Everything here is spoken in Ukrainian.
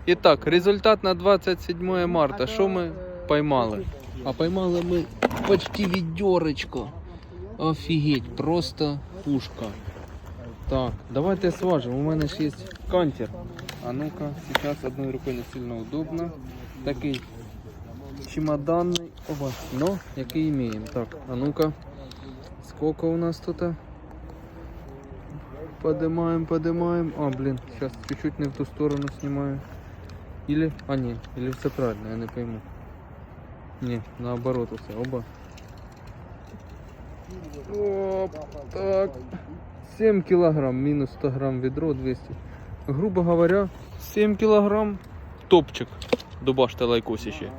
І так, результат на 27 марта. Що ми поймали? А поймали ми почти відьорочко. Офігеть, просто пушка. Так, давайте сважимо. У мене ж є кантер. А ну-ка, сейчас одной рукой не сильно удобно. Такий чемоданный. Оба, но який имеем. Так, а ну-ка, сколько у нас тут? Поднимаем. А, блин, сейчас чуть-чуть не в ту сторону снимаю. Или, не, или все правильно, я не пойму. Не, наоборот все, оба. Оп, так. 7 килограмм, минус 100 грамм ведро, 200. Грубо говоря, 7 килограмм топчик. Добавте лайкос ще.